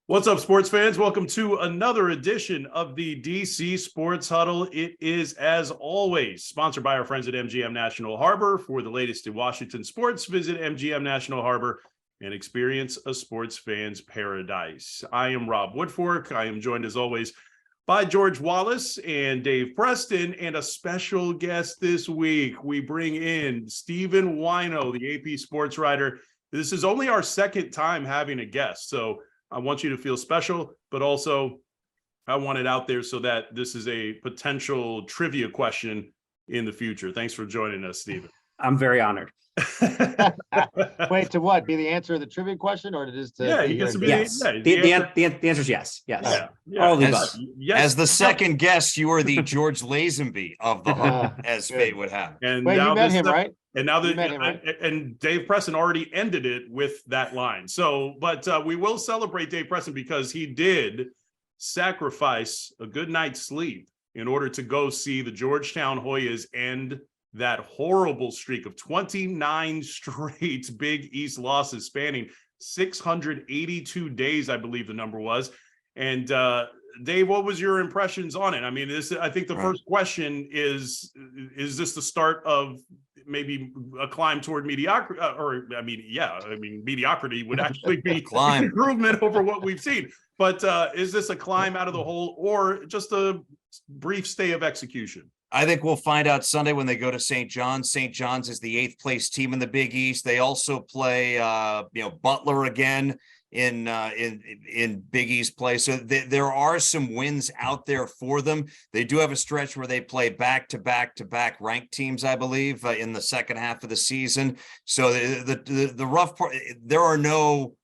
What's up, sports fans? Welcome to another edition of the DC Sports Huddle. It is, as always, sponsored by our friends at MGM National Harbor. For the latest in Washington sports, visit MGM National Harbor and experience a sports fan's paradise. I am Rob Woodfork. I am joined, as always, by George Wallace and Dave Preston, and a special guest this week. We bring in Stephen Whyno, the AP sports writer. This is only our second time having a guest, so I want you to feel special, but also I want it out there so that this is a potential trivia question in the future. Thanks for joining us, Stephen. I'm very honored. Wait, to what? Be the answer of the trivia question, or to just he gets to be yes. The answer is yes. Yes. All the above. As the second guest, you are the George Lazenby of the huddle, as fate would have. And wait, now you met him, right? And now and Dave Preston already ended it with that line. So, but we will celebrate Dave Preston because he did sacrifice a good night's sleep in order to go see the Georgetown Hoyas end that horrible streak of 29 straight Big East losses spanning 682 days, I believe the number was. And Dave, what was your impressions on it? I mean, I think the first question is this the start of maybe a climb toward mediocrity? Mediocrity would actually be climb improvement over what we've seen. But is this a climb out of the hole or just a brief stay of execution? I think we'll find out Sunday when they go to St. John's. St. John's is the 8th place team in the Big East. They also play, Butler again in Big East play. So there are some wins out there for them. They do have a stretch where they play back-to-back ranked teams, I believe, in the second half of the season. So the rough part, there are no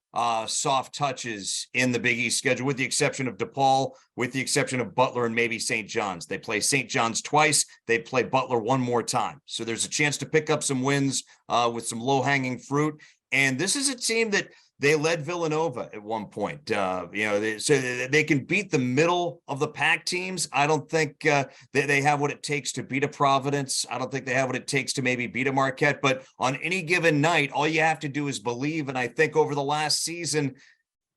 soft touches in the Big East schedule, with the exception of DePaul, with the exception of Butler and maybe St. John's. They play St. John's twice. They play Butler one more time. So there's a chance to pick up some wins with some low-hanging fruit. And this is a team that they led Villanova at one point, so they can beat the middle of the pack teams. I don't think they have what it takes to beat a Providence. I don't think they have what it takes to maybe beat a Marquette. But on any given night, all you have to do is believe. And I think over the last season,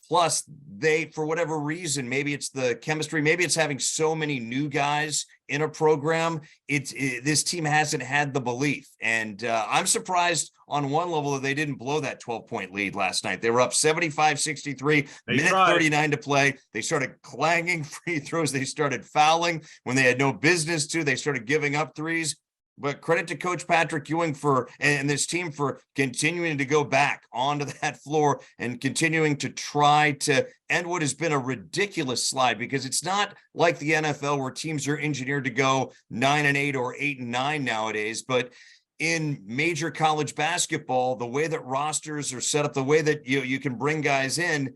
plus they, for whatever reason, maybe it's the chemistry, maybe it's having so many new guys in a program, this team hasn't had the belief. And I'm surprised on one level that they didn't blow that 12-point lead last night. They were up 75-63, minute 39 to play. They started clanging free throws. They started fouling when they had no business to. They started giving up threes. But credit to Coach Patrick Ewing and this team for continuing to go back onto that floor and continuing to try to end what has been a ridiculous slide, because it's not like the NFL where teams are engineered to go 9-8 or 8-9 nowadays. But in major college basketball, the way that rosters are set up, the way that you can bring guys in,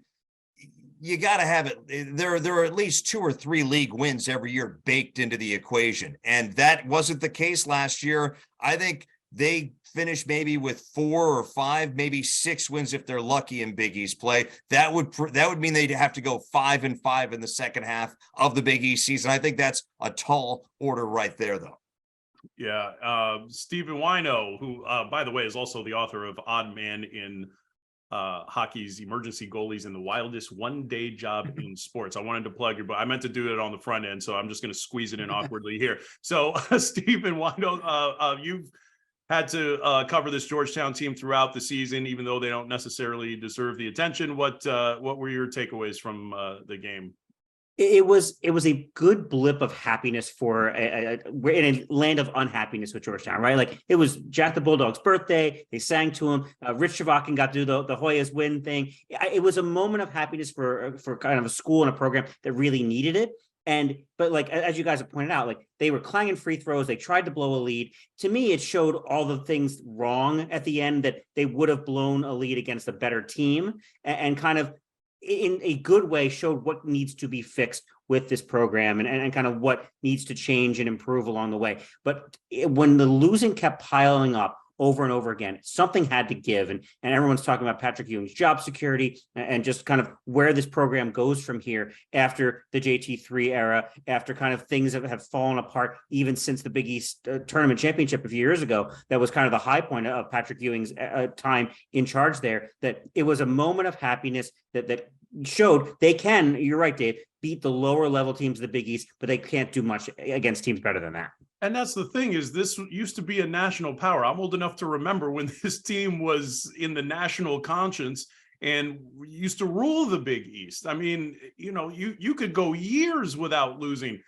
you got to have it. There are at least 2 or 3 league wins every year baked into the equation. And that wasn't the case last year. I think they finished maybe with 4 or 5, maybe 6 wins if they're lucky in Big East play. That would mean they'd have to go 5-5 in the second half of the Big East season. I think that's a tall order right there, though. Yeah. Stephen Whyno, who, by the way, is also the author of Odd Man in hockey's Emergency Goalies and the Wildest One-Day Job in Sports. I wanted to plug your book. I meant to do it on the front end, so I'm just going to squeeze it in awkwardly here. So, Stephen Whyno, you've had to cover this Georgetown team throughout the season, even though they don't necessarily deserve the attention. What were your takeaways from the game? It was a good blip of happiness we're in a land of unhappiness with Georgetown, right? Like, it was Jack the Bulldog's birthday. They sang to him. Rich Chavakin got to do the Hoyas win thing. It was a moment of happiness for kind of a school and a program that really needed it. But like, as you guys have pointed out, like, they were clanging free throws. They tried to blow a lead. To me, it showed all the things wrong at the end, that they would have blown a lead against a better team, and kind of, in a good way, showed what needs to be fixed with this program and kind of what needs to change and improve along the way. But when the losing kept piling up over and over again, something had to give. And everyone's talking about Patrick Ewing's job security and just kind of where this program goes from here after the JT3 era, after kind of things that have fallen apart even since the Big East tournament championship a few years ago. That was kind of the high point of Patrick Ewing's time in charge there, that it was a moment of happiness that showed they can, you're right, Dave, beat the lower level teams of the Big East, but they can't do much against teams better than that. And that's the thing, is this used to be a national power. I'm old enough to remember when this team was in the national conscience and used to rule the Big East. I mean, you could go years without losing,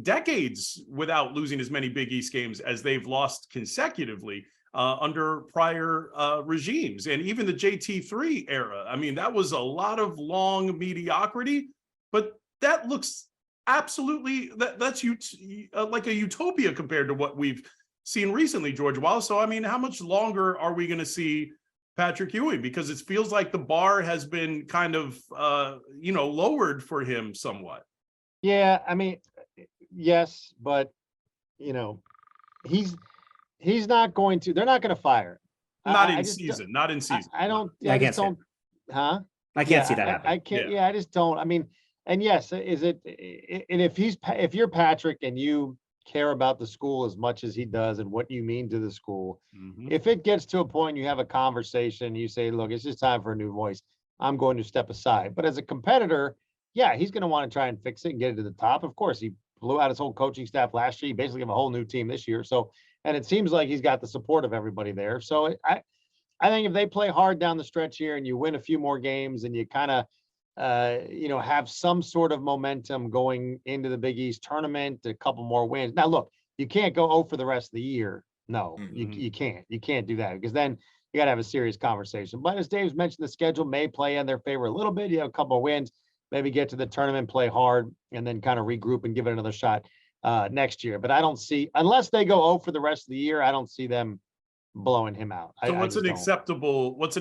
decades without losing as many Big East games as they've lost consecutively under prior regimes. And even the JT3 era, I mean, that was a lot of long mediocrity, but that looks absolutely, that's like a utopia compared to what we've seen recently, George Wallace. So, I mean, how much longer are we going to see Patrick Ewing? Because it feels like the bar has been kind of, lowered for him somewhat. Yeah, I mean, yes, but he's not going to. They're not going to fire him. Not in season. I don't. Yeah, I I just can't don't. Huh? I can't see that happening. I can't. Yeah. Yeah, I just don't. I mean, and yes, is it? And if you're Patrick and you care about the school as much as he does and what you mean to the school, if it gets to a point you have a conversation, you say, look, it's just time for a new voice, I'm going to step aside. But as a competitor, yeah, he's going to want to try and fix it and get it to the top. Of course, he blew out his whole coaching staff last year. He basically have a whole new team this year. So, and it seems like he's got the support of everybody there. So I think if they play hard down the stretch here and you win a few more games and you kind of, have some sort of momentum going into the Big East tournament, a couple more wins. Now, look, you can't go 0 for the rest of the year. No, you can't. You can't do that, because then you got to have a serious conversation. But as Dave's mentioned, the schedule may play in their favor a little bit. You have a couple of wins, maybe get to the tournament, play hard, and then kind of regroup and give it another shot next year. But I don't see, unless they go 0 for the rest of the year, I don't see them blowing him out. So what's an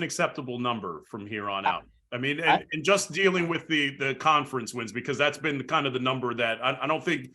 acceptable number from here on out? I mean, and just dealing with the conference wins, because that's been kind of the number that I don't think,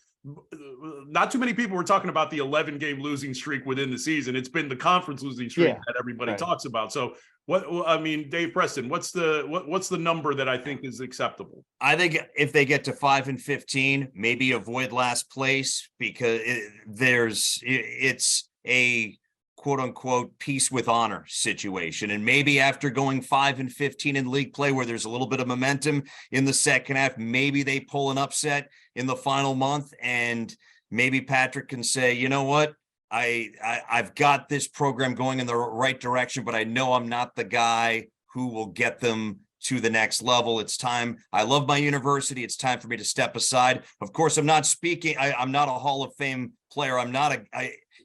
not too many people were talking about the 11-game losing streak within the season. It's been the conference losing streak that everybody talks about. So Dave Preston, what's the number that I think is acceptable? I think if they get to 5-15, maybe avoid last place, because it's a quote unquote peace with honor situation. And maybe after going 5-15 in league play, where there's a little bit of momentum in the second half, maybe they pull an upset in the final month, and maybe Patrick can say, you know what, I've got this program going in the right direction, but I know I'm not the guy who will get them to the next level. It's time. I love my university. It's time for me to step aside. Of course, I'm not speaking. I'm not a Hall of Fame player.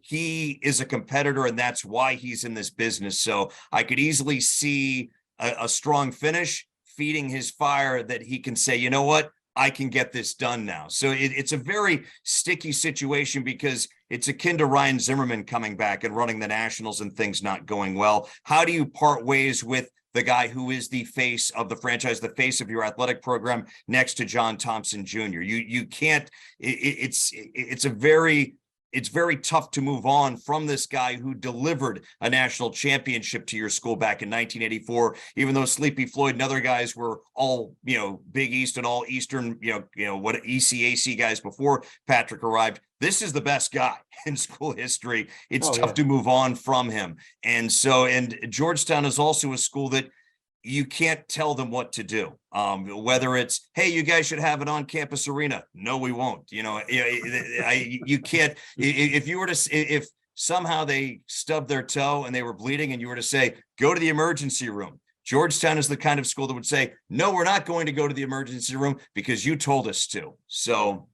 He is a competitor, and that's why he's in this business. So I could easily see a strong finish feeding his fire, that he can say, you know what, I can get this done now. So it's a very sticky situation, because it's akin to Ryan Zimmerman coming back and running the Nationals and things not going well. How do you part ways with the guy who is the face of the franchise, the face of your athletic program, next to John Thompson Jr.? You can't. It's very tough to move on from this guy who delivered a national championship to your school back in 1984, even though Sleepy Floyd and other guys were all, Big East and all Eastern, what ECAC guys before Patrick arrived. This is the best guy in school history. It's tough to move on from him. And Georgetown is also a school that you can't tell them what to do. Whether it's, hey, you guys should have an on-campus arena. No, we won't. You can't. If somehow they stubbed their toe and they were bleeding, and you were to say, go to the emergency room, Georgetown is the kind of school that would say, no, we're not going to go to the emergency room because you told us to. So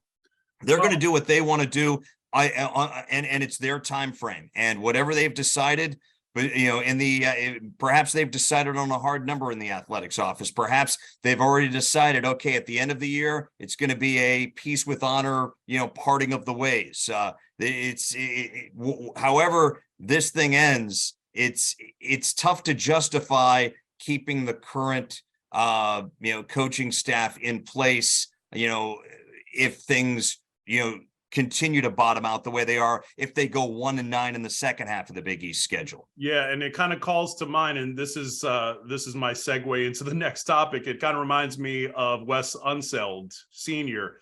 they're going to do what they want to do. And it's their time frame, and whatever they've decided. But, perhaps they've decided on a hard number in the athletics office. Perhaps they've already decided, okay, at the end of the year, it's going to be a peace with honor, parting of the ways. However this thing ends, it's tough to justify keeping the current, coaching staff in place, if things, continue to bottom out the way they are, if they go 1-9 in the second half of the Big East schedule. Yeah, and it kind of calls to mind, and this is my segue into the next topic. It kind of reminds me of Wes Unseld Sr.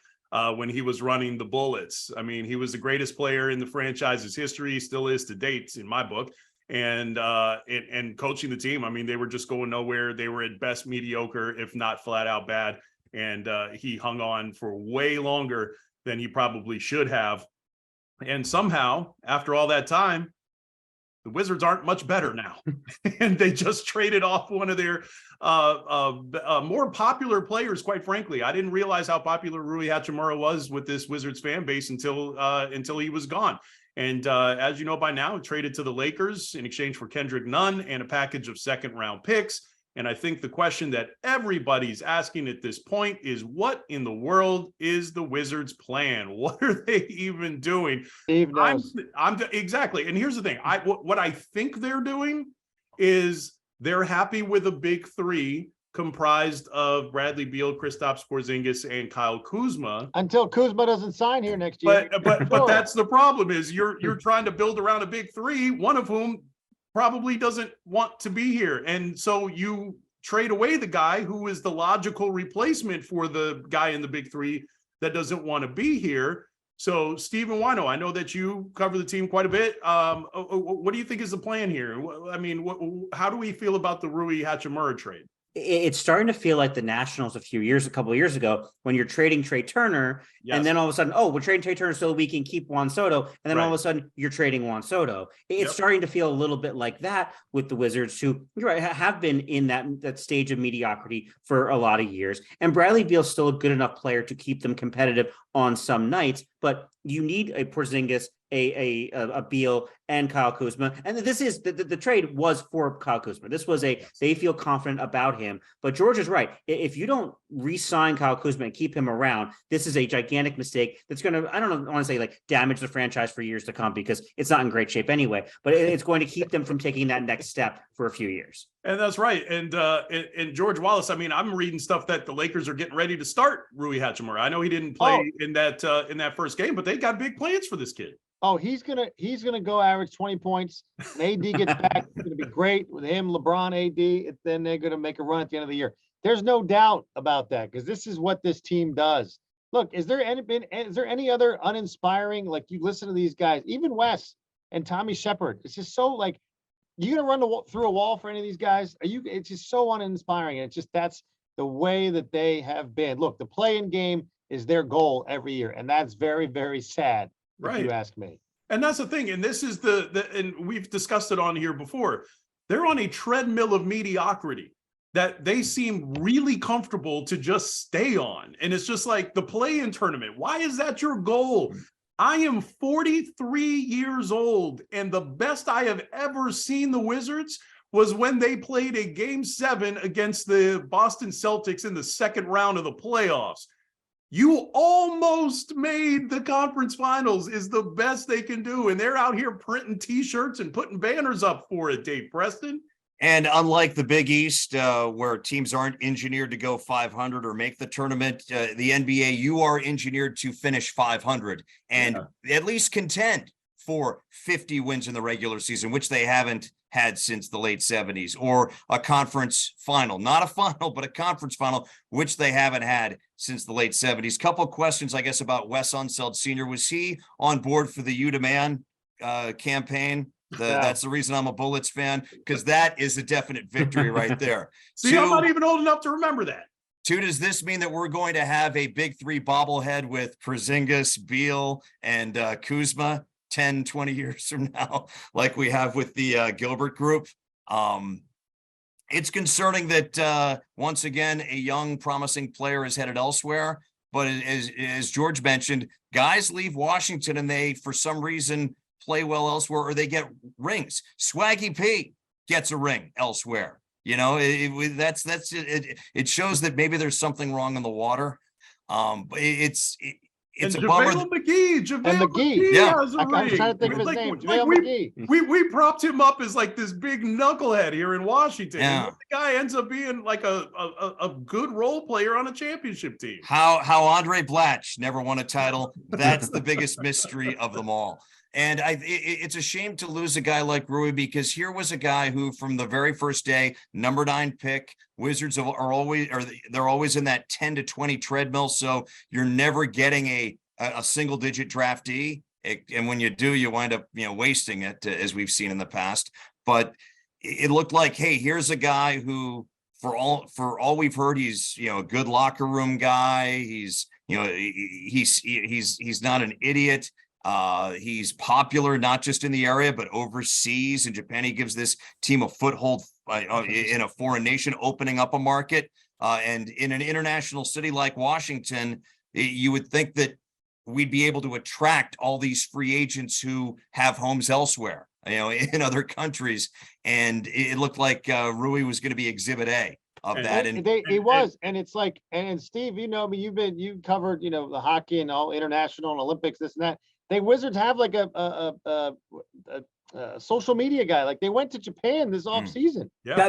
When he was running the Bullets. I mean, he was the greatest player in the franchise's history, still is to date in my book. and coaching the team. I mean, they were just going nowhere. They were at best mediocre, if not flat out bad. And he hung on for way longer than he probably should have. And somehow, after all that time, the Wizards aren't much better now. And they just traded off one of their more popular players, quite frankly. I didn't realize how popular Rui Hachimura was with this Wizards fan base until he was gone. And as you know by now, traded to the Lakers in exchange for Kendrick Nunn and a package of second-round picks. And I think the question that everybody's asking at this point is, what in the world is the Wizards' plan? What are they even doing? Steve knows. Exactly. And here's the thing. What I think they're doing is they're happy with a big three comprised of Bradley Beal, Kristaps Porzingis, and Kyle Kuzma. Until Kuzma doesn't sign here next year. But that's the problem, is you're trying to build around a big three, one of whom probably doesn't want to be here. And so you trade away the guy who is the logical replacement for the guy in the big three that doesn't want to be here. So Stephen Whyno, I know that you cover the team quite a bit. What do you think is the plan here? I mean, how do we feel about the Rui Hachimura trade? It's starting to feel like the Nationals a couple of years ago, when you're trading Trey Turner, Yes. and then all of a sudden, we're trading Trey Turner so we can keep Juan Soto, and then all of a sudden you're trading Juan Soto. It's starting to feel a little bit like that with the Wizards, who have been in that stage of mediocrity for a lot of years. And Bradley Beal's still a good enough player to keep them competitive on some nights, but you need a Porzingis, a Beal, and Kyle Kuzma. And this is the trade was for Kyle Kuzma. This was they feel confident about him. But George is right. If you don't re-sign Kyle Kuzma and keep him around, this is a gigantic mistake that's going to, I don't want to say like damage the franchise for years to come, because it's not in great shape anyway, but it's going to keep them from taking that next step for a few years. And that's right. And George Wallace, I mean, I'm reading stuff that the Lakers are getting ready to start Rui Hachimura. I know he didn't play in that first game, but they got big plans for this kid. Oh, he's gonna go average 20 points. When AD gets back, it's gonna be great with him, LeBron, AD. Then they're gonna make a run at the end of the year. There's no doubt about that, because this is what this team does. Look, is there any other uninspiring? Like, you listen to these guys, even Wes and Tommy Shepard. It's just so like, you gonna run through a wall for any of these guys? It's just so uninspiring. And it's just, that's the way that they have been. Look, the play-in game is their goal every year, and that's very, very sad. Right. If you ask me. And that's the thing. And this is and we've discussed it on here before. They're on a treadmill of mediocrity that they seem really comfortable to just stay on. And it's just like the play-in tournament. Why is that your goal? I am 43 years old, and the best I have ever seen the Wizards was when they played a Game 7 against the Boston Celtics in the second round of the playoffs. You almost made the conference finals is the best they can do. And they're out here printing T-shirts and putting banners up for it, Dave Preston. And unlike the Big East, where teams aren't engineered to go 500 or make the tournament, the NBA, you are engineered to finish 500 and at least contend for 50 wins in the regular season, which they haven't had since the late 70s, or a conference final, not a final, but a conference final, which they haven't had since the late 70s. Couple questions, I guess, about Wes Unseld Sr. Was he on board for the You to Man campaign? That's the reason I'm a Bullets fan, because that is a definite victory right there. See, I'm not even old enough to remember that. Two, does this mean that we're going to have a big three bobblehead with Porzingis, Beal, and Kuzma 10, 20 years from now, like we have with the Gilbert group? It's concerning that once again, a young, promising player is headed elsewhere. But as George mentioned, guys leave Washington and they, for some reason, play well elsewhere, or they get rings. Swaggy P gets a ring elsewhere. You know, it shows that maybe there's something wrong in the water. But it's a bummer. JaVale McGee. Yeah, I'm trying to think of his name. JaVale McGee. We propped him up as like this big knucklehead here in Washington. Yeah. And the guy ends up being like a good role player on a championship team. How Andre Blatch never won a title. That's the biggest mystery of them all. And it's a shame to lose a guy like Rui, because here was a guy who, from the very first day, number 9 pick, Wizards they're always in that 10 to 20 treadmill. So you're never getting a single digit draftee. And when you do, you wind up, wasting it, as we've seen in the past. but it looked like, hey, here's a guy who, for all we've heard, he's, a good locker room guy. He's, he's not an idiot. He's popular, not just in the area, but overseas. In Japan, he gives this team a foothold in a foreign nation, opening up a market. And in an international city like Washington, you would think that we'd be able to attract all these free agents who have homes elsewhere, in other countries. And it looked like Rui was going to be exhibit A of that. And he was. And it's like, and Steve, you've covered, the hockey and all international and Olympics, this and that. They Wizards have like a social media guy. Like they went to Japan this off season. Yeah,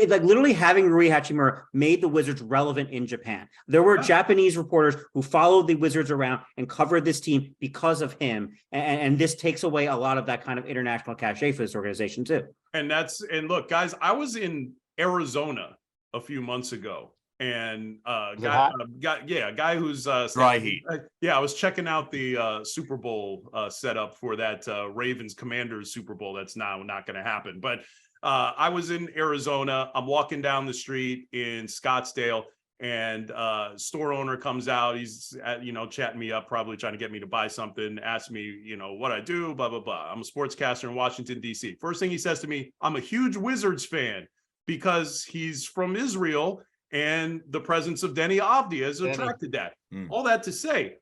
like literally having Rui Hachimura made the Wizards relevant in Japan. There were Japanese reporters who followed the Wizards around and covered this team because of him. And this takes away a lot of that kind of international cachet for this organization too. And look, guys, I was in Arizona a few months ago. And a guy who's dry heat. I was checking out the Super Bowl setup for that Ravens Commanders Super Bowl. That's now not going to happen. But I was in Arizona. I'm walking down the street in Scottsdale, and store owner comes out. He's chatting me up, probably trying to get me to buy something. Asks me, what I do, blah blah blah. I'm a sportscaster in Washington D.C. First thing he says to me, I'm a huge Wizards fan because he's from Israel. And the presence of Denny Avdia has attracted that. All that to say,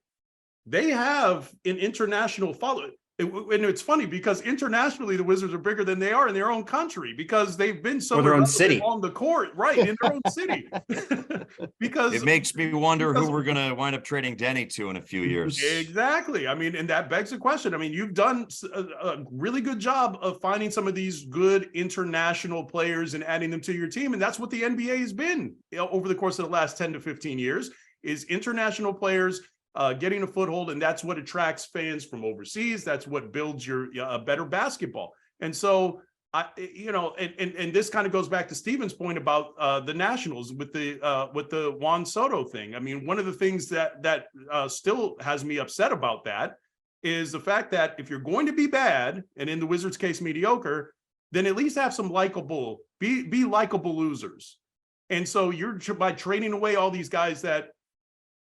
they have an international following. And it's funny because internationally, the Wizards are bigger than they are in their own country because they've been so their own city on the court, right, in their own city. Because it makes me wonder who we're going to wind up trading Denny to in a few years. Exactly. I mean, and that begs the question. I mean, you've done a really good job of finding some of these good international players and adding them to your team. And that's what the NBA has been over the course of the last 10 to 15 years is international players getting a foothold, and that's what attracts fans from overseas. That's what builds your a better basketball. And so, and this kind of goes back to Stephen's point about the Nationals with the Juan Soto thing. I mean, one of the things that still has me upset about that is the fact that if you're going to be bad, and in the Wizards' case mediocre, then at least have some be likable losers. And so you're by trading away all these guys that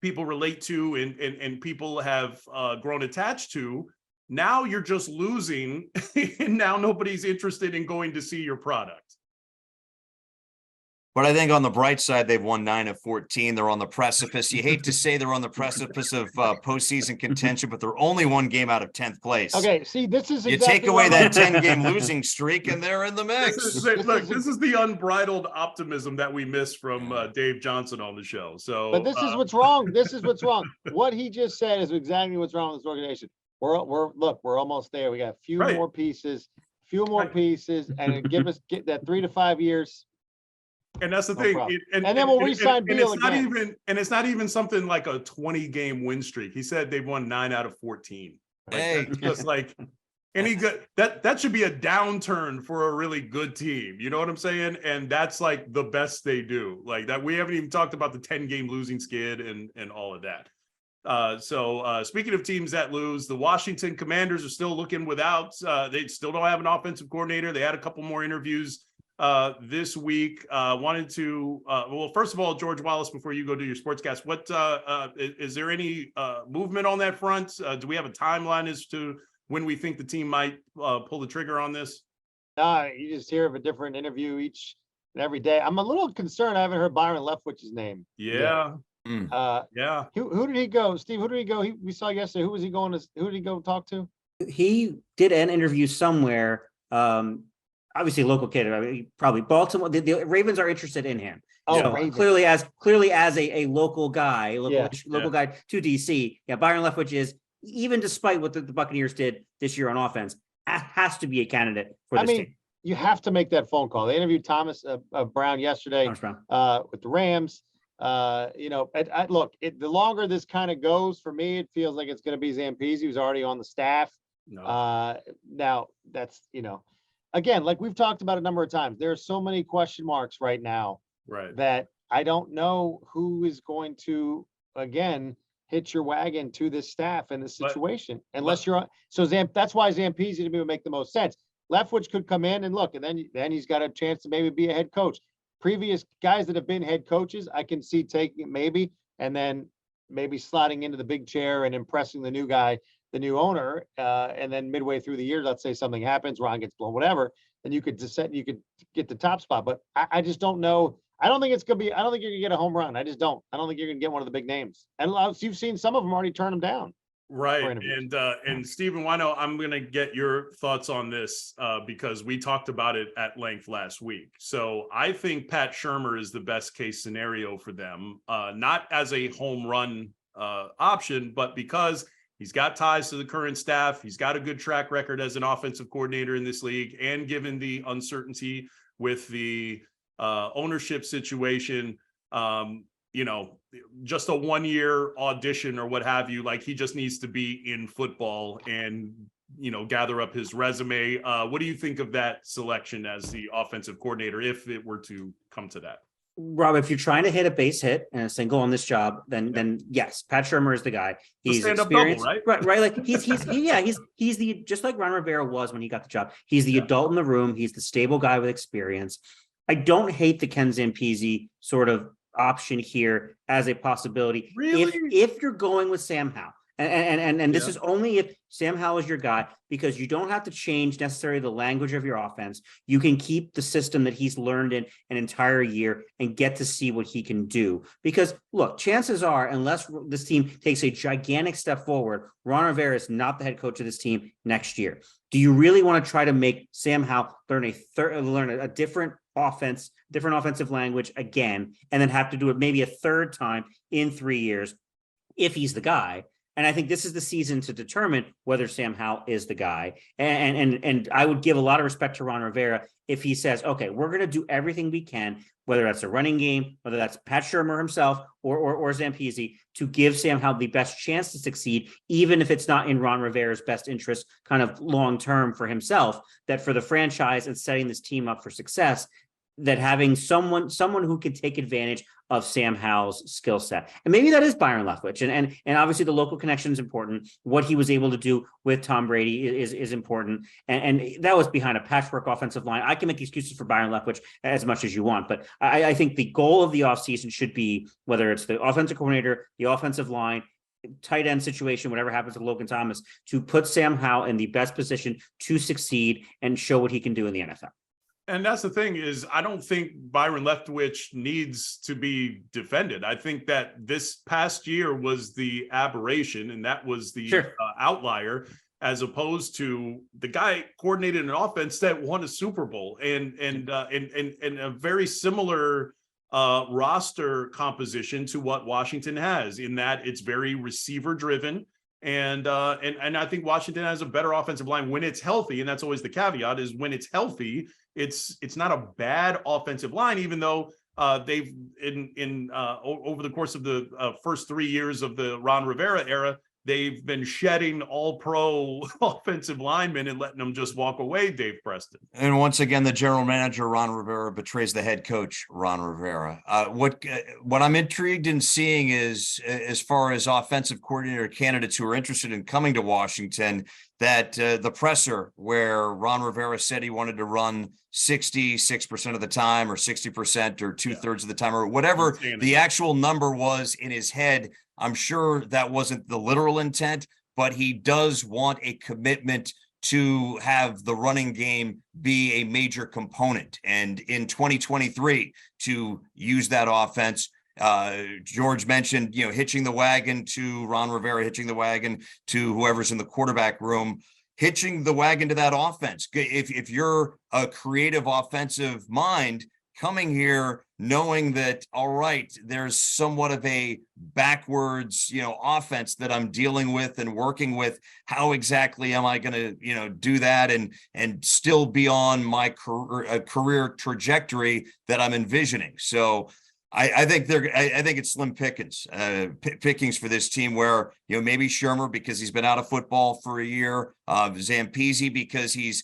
people relate to and people have grown attached to, now you're just losing and now nobody's interested in going to see your product. But I think on the bright side, they've won 9 of 14. They're on the precipice. You hate to say they're on the precipice of postseason contention, but they're only one game out of 10th place. Okay, see, this is you take away that 10-game losing streak, and they're in the mix. This is the unbridled optimism that we miss from Dave Johnson on the show. So, but this is what's wrong. This is what's wrong. What he just said is exactly what's wrong with this organization. We're almost there. We got a few more pieces, and get that 3 to 5 years. And that's the thing. And then we'll re-sign Beal again. It's not even something like a 20-game win streak. He said they've won 9 out of 14. Hey, just like any good that should be a downturn for a really good team. You know what I'm saying? And that's like the best they do. Like that, we haven't even talked about the 10-game losing skid and all of that. So speaking of teams that lose, the Washington Commanders are still looking without. They still don't have an offensive coordinator. They had a couple more interviews this week. Wanted to well, first of all, George Wallace, before you go do your sportscast, what is there any movement on that front? Do we have a timeline as to when we think the team might pull the trigger on this? You just hear of a different interview each and every day. I'm a little concerned. I haven't heard Byron Leftwich's name. Yeah. Yeah. Who did he go? Steve, who did he go? We saw yesterday. Who did he go talk to? He did an interview somewhere. Obviously, local kid. I mean, probably Baltimore. The Ravens are interested in him. Clearly as a local guy, local guy to DC. Yeah, Byron Leftwich is, even despite what the Buccaneers did this year on offense, has to be a candidate for this team. You have to make that phone call. They interviewed Thomas Brown yesterday with the Rams. Look, the longer this kind of goes, for me, it feels like it's going to be Zampese, who's already on the staff. Now that's, again, like we've talked about a number of times, there are so many question marks right now, that I don't know who is going to, again, hitch your wagon to this staff in this situation, unless you're on. So that's why Zampese to me would make the most sense. Leftwich could come in and look, and then he's got a chance to maybe be a head coach. Previous guys that have been head coaches, I can see taking it maybe, and then maybe sliding into the big chair and impressing the new guy, the new owner. And then midway through the year, let's say something happens, Ron gets blown, whatever, then you could get the top spot. But I just don't know. I don't think you're gonna get a home run. I don't think you're gonna get one of the big names. And you've seen some of them already turn them down. Right. And Stephen Whyno, I'm going to get your thoughts on this because we talked about it at length last week. So I think Pat Shurmur is the best case scenario for them, not as a home run option, but because he's got ties to the current staff. He's got a good track record as an offensive coordinator in this league. And given the uncertainty with the ownership situation, just a 1-year audition or what have you, like he just needs to be in football and, gather up his resume. What do you think of that selection as the offensive coordinator, if it were to come to that? Rob, if you're trying to hit a base hit and a single on this job, then yes, Pat Shurmur is the guy. He's experienced, double, right? Right. Like he's the, just like Ron Rivera was when he got the job. He's the adult in the room. He's the stable guy with experience. I don't hate the Ken Zampese sort of option here as a possibility. Really? If you're going with Sam Howell, and this is only if Sam Howell is your guy, because you don't have to change necessarily the language of your offense. You can keep the system that he's learned in an entire year and get to see what he can do. Because look, chances are, unless this team takes a gigantic step forward, Ron Rivera is not the head coach of this team next year. Do you really want to try to make Sam Howell learn a different offense, different offensive language again, and then have to do it maybe a third time in 3 years if he's the guy? And I think this is the season to determine whether Sam Howell is the guy. And I would give a lot of respect to Ron Rivera if he says, okay, we're going to do everything we can, whether that's a running game, whether that's Pat Shurmur himself or Zampese, to give Sam Howell the best chance to succeed, even if it's not in Ron Rivera's best interest kind of long-term for himself, that for the franchise and setting this team up for success, that having someone who can take advantage of Sam Howell's skill set. And maybe that is Byron Leftwich. And obviously the local connection is important. What he was able to do with Tom Brady is important. And that was behind a patchwork offensive line. I can make excuses for Byron Leftwich as much as you want, but I think the goal of the offseason should be, whether it's the offensive coordinator, the offensive line, tight end situation, whatever happens with Logan Thomas, to put Sam Howell in the best position to succeed and show what he can do in the NFL. And that's the thing is, I don't think Byron Leftwich needs to be defended. I think that this past year was the aberration, and that was the outlier, as opposed to the guy coordinated an offense that won a Super Bowl and a very similar roster composition to what Washington has, in that it's very receiver driven. And I think Washington has a better offensive line when it's healthy. And that's always the caveat, is when it's healthy, it's not a bad offensive line, even though they've over the course of the first 3 years of the Ron Rivera era, they've been shedding all-pro offensive linemen and letting them just walk away, Dave Preston. And once again, the general manager, Ron Rivera, betrays the head coach, Ron Rivera. What I'm intrigued in seeing is, as far as offensive coordinator candidates who are interested in coming to Washington, that the presser where Ron Rivera said he wanted to run 66% of the time or 60% or 2/3 of the time or whatever the actual number was in his head. I'm sure that wasn't the literal intent, but he does want a commitment to have the running game be a major component. And in 2023, to use that offense, George mentioned, hitching the wagon to Ron Rivera, hitching the wagon to whoever's in the quarterback room, hitching the wagon to that offense. If you're a creative offensive mind coming here, knowing that, all right, there's somewhat of a backwards, offense that I'm dealing with and working with, how exactly am I going to, do that and still be on my career trajectory that I'm envisioning. So I think it's slim pickings for this team, where, maybe Shurmur, because he's been out of football for a year, Zampese, because he's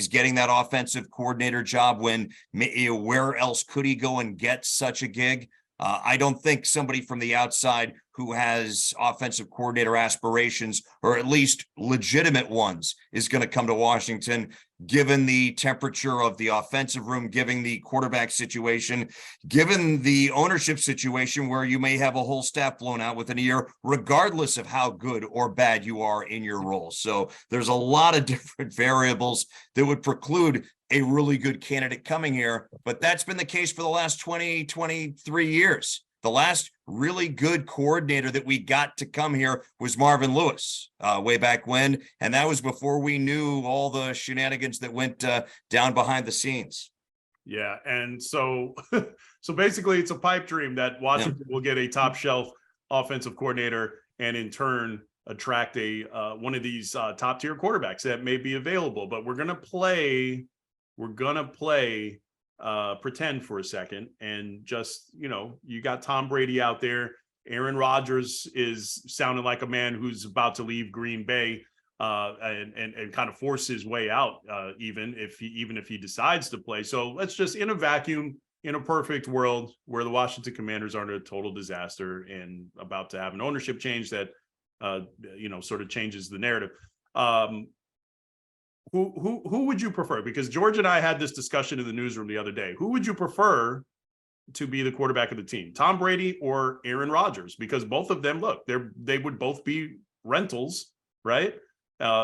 getting that offensive coordinator job when, where else could he go and get such a gig? I don't think somebody from the outside who has offensive coordinator aspirations, or at least legitimate ones, is going to come to Washington, given the temperature of the offensive room, given the quarterback situation, given the ownership situation where you may have a whole staff blown out within a year, regardless of how good or bad you are in your role. So there's a lot of different variables that would preclude a really good candidate coming here, but that's been the case for the last 23 years. The last really good coordinator that we got to come here was Marvin Lewis way back when, and that was before we knew all the shenanigans that went down behind the scenes. Yeah, and so basically it's a pipe dream that Washington will get a top shelf offensive coordinator and in turn attract a one of these top tier quarterbacks that may be available. But we're gonna play pretend for a second and just, you got Tom Brady out there. Aaron Rodgers is sounding like a man who's about to leave Green Bay and kind of force his way out, even if he decides to play. So let's just, in a vacuum, in a perfect world where the Washington Commanders aren't a total disaster and about to have an ownership change that sort of changes the narrative. Who would you prefer? Because George and I had this discussion in the newsroom the other day. Who would you prefer to be the quarterback of the team, Tom Brady or Aaron Rodgers? Because both of them, look, they would both be rentals, right?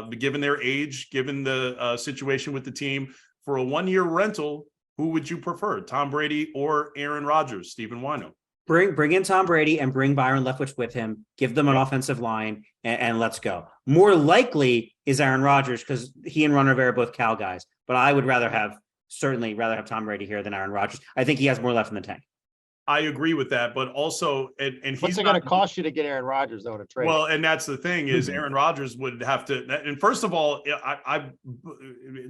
Given their age, given the situation with the team, for a one-year rental, who would you prefer, Tom Brady or Aaron Rodgers? Stephen Whyno. Bring in Tom Brady and bring Byron Leftwich with him. Give them an offensive line and let's go. More likely is Aaron Rodgers because he and Ron Rivera are both Cal guys. But I would certainly rather have Tom Brady here than Aaron Rodgers. I think he has more left in the tank. I agree with that, but also, and what's it going to cost you to get Aaron Rodgers though in a trade? Well, and that's the thing is Aaron Rodgers would have to. And first of all, I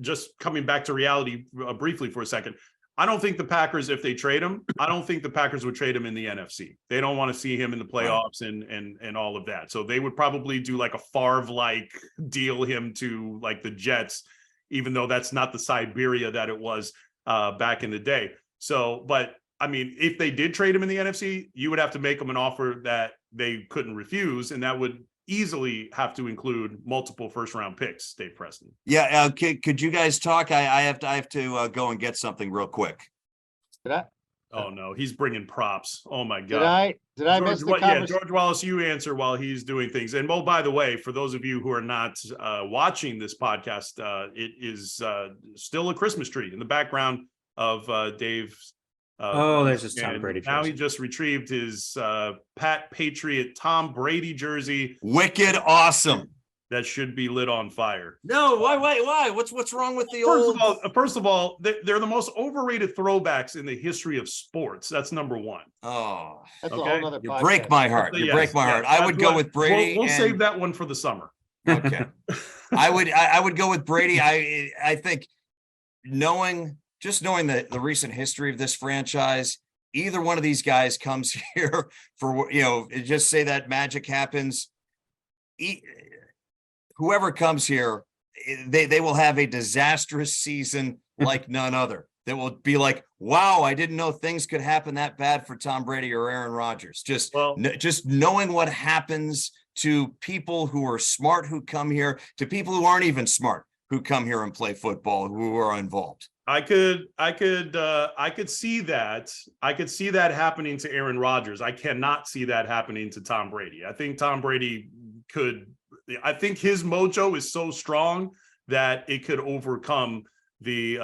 just coming back to reality briefly for a second. I don't think the Packers, if they trade him, I don't think the Packers would trade him in the NFC. They don't want to see him in the playoffs and all of that. So they would probably do like a Favre-like deal him to like the Jets, even though that's not the Siberia that it was back in the day. So, but I mean, if they did trade him in the NFC, you would have to make them an offer that they couldn't refuse, and that would easily have to include multiple first-round picks. Dave Preston. Yeah, could you guys talk? I have to go and get something real quick. Did I? Oh no, he's bringing props. Oh my God. Did I miss the conversation? Yeah, George Wallace, you answer while he's doing things. And by the way, for those of you who are not watching this podcast, it is still a Christmas tree in the background of Dave's. There's his Tom Brady jersey. Now he just retrieved his Pat Patriot Tom Brady jersey. Wicked awesome. That should be lit on fire. No, why? What's wrong with the First of all, they're the most overrated throwbacks in the history of sports. That's number one. Oh, that's okay. a whole nother you podcast. break my heart. You break my heart. I would go with Brady. We'll save that one for the summer. Okay. I would go with Brady. I think knowing the recent history of this franchise, either one of these guys comes here for, just say that magic happens. Whoever comes here, they will have a disastrous season like none other. That will be like, wow, I didn't know things could happen that bad for Tom Brady or Aaron Rodgers. Just knowing what happens to people who are smart, who come here, to people who aren't even smart, who come here and play football, who are involved. I could see that. I could see that happening to Aaron Rodgers. I cannot see that happening to Tom Brady. I think Tom Brady I think his mojo is so strong that it could overcome the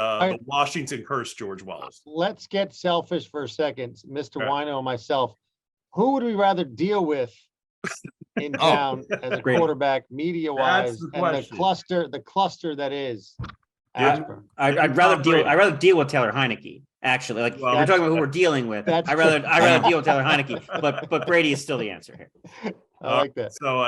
Washington curse, George Wallace. Let's get selfish for a second, Mr. Whyno and myself. Who would we rather deal with in town as a quarterback, media-wise, and the cluster that is? Yeah. I'd rather deal with Taylor Heineke. Actually, if we're talking about who we're dealing with, I'd rather deal with Taylor Heineke. But Brady is still the answer here. I like that. So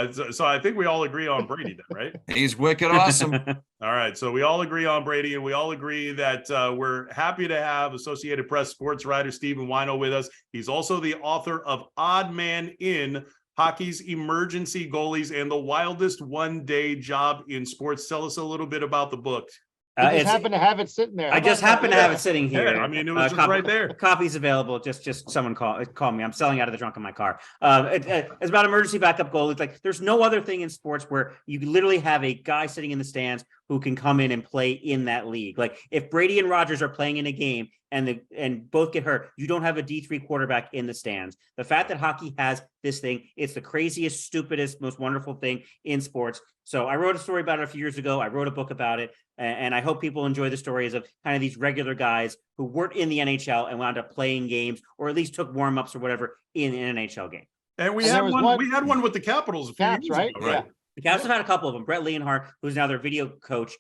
I think we all agree on Brady then, right? He's wicked awesome. All right. So we all agree on Brady, and we all agree that we're happy to have Associated Press sports writer Stephen Whyno with us. He's also the author of Odd Man In, Hockey's Emergency Goalies and the Wildest One-Day Job in Sports. Tell us a little bit about the book, You just It's- happen to have it sitting there. I just happen to have it sitting here. Yeah, I mean, it was just right there. Copies available. Just someone call me. I'm selling out of the trunk of my car. It's about emergency backup goalies. Like, there's no other thing in sports where you literally have a guy sitting in the stands who can come in and play in that league. Like, if Brady and Rodgers are playing in a game and both get hurt, you don't have a D3 quarterback in the stands. The fact that hockey has this thing, it's the craziest, stupidest, most wonderful thing in sports. So I wrote a story about it a few years ago. I wrote a book about it. And I hope people enjoy the stories of kind of these regular guys who weren't in the NHL and wound up playing games, or at least took warm-ups or whatever in an NHL game. And we had one. We had one with the Capitals a few Caps, years right? ago, Yeah. The Caps have had a couple of them. Brett Leonhardt, who's now their video coach,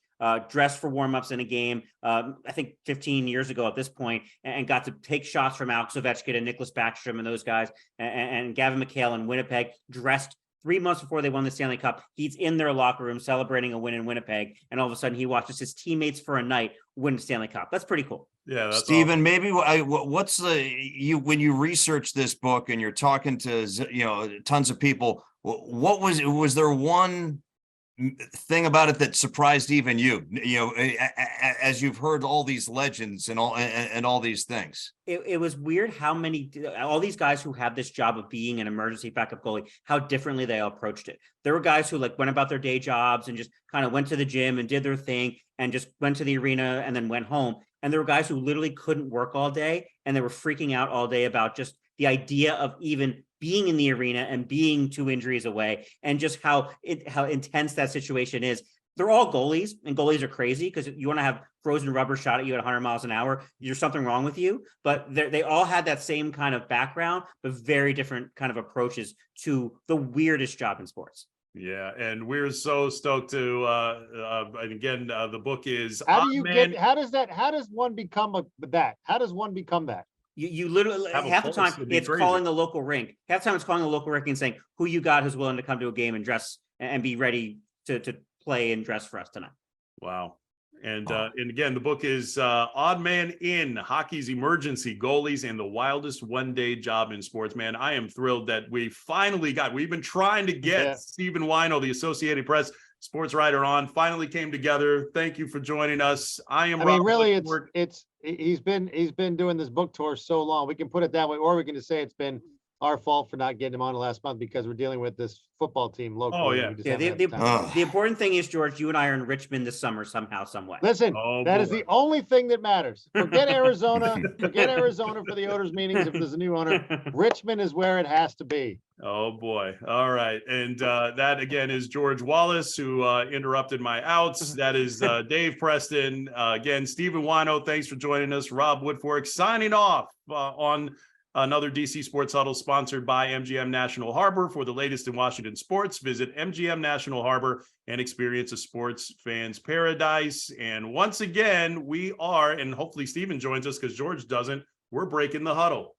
dressed for warm-ups in a game, I think 15 years ago at this point, and got to take shots from Alex Ovechkin and Nicholas Backstrom and those guys, and Gavin McHale in Winnipeg, dressed 3 months before they won the Stanley Cup. He's in their locker room celebrating a win in Winnipeg, and all of a sudden he watches his teammates for a night win the Stanley Cup. That's pretty cool. Yeah, that's Stephen, awesome. maybe what's when you research this book and you're talking to tons of people, what was there one thing about it that surprised even you, as you've heard all these legends and all these things? It was weird how all these guys who have this job of being an emergency backup goalie, how differently they all approached it. There were guys who went about their day jobs and just kind of went to the gym and did their thing and just went to the arena and then went home. And there were guys who literally couldn't work all day, and they were freaking out all day about just the idea of even being in the arena and being 2 injuries away, and just how intense that situation is. They're all goalies, and goalies are crazy because you want to have frozen rubber shot at you at 100 miles an hour. There's something wrong with you. But they all had that same kind of background, but very different kind of approaches to the weirdest job in sports. Yeah, and we're so stoked to and again, the book is How does one become that? How does one become that? You literally Have a half the pulse, time it'd be it's crazy. calling the local rink. Half the time it's calling the local rink and saying who you got who's willing to come to a game and dress and be ready to play and dress for us tonight. Wow. And again, the book is Odd Man In, Hockey's Emergency Goalies and the Wildest One-Day Job in Sports. Man, I am thrilled that we've been trying to get Stephen Whyno, the Associated Press sports writer, on, finally came together. Thank you for joining us. He's been doing this book tour so long. We can put it that way, or we can just say it's been our fault for not getting him on last month because we're dealing with this football team locally. Oh, yeah. We just Yeah, haven't had time. the important thing is, George, you and I are in Richmond this summer somehow, some way. Listen, that is boy. the only thing that matters. Forget Arizona. Forget Arizona for the owners' meetings if there's a new owner. Richmond is where it has to be. Oh boy. All right. And that again is George Wallace, who interrupted my outs. That is Dave Preston. Again, Stephen Whyno, thanks for joining us. Rob Woodfork signing off on another DC Sports Huddle sponsored by MGM National Harbor. For the latest in Washington sports, visit MGM National Harbor and experience a sports fan's paradise. And once again, we are, and hopefully Stephen joins us because George doesn't, we're breaking the huddle.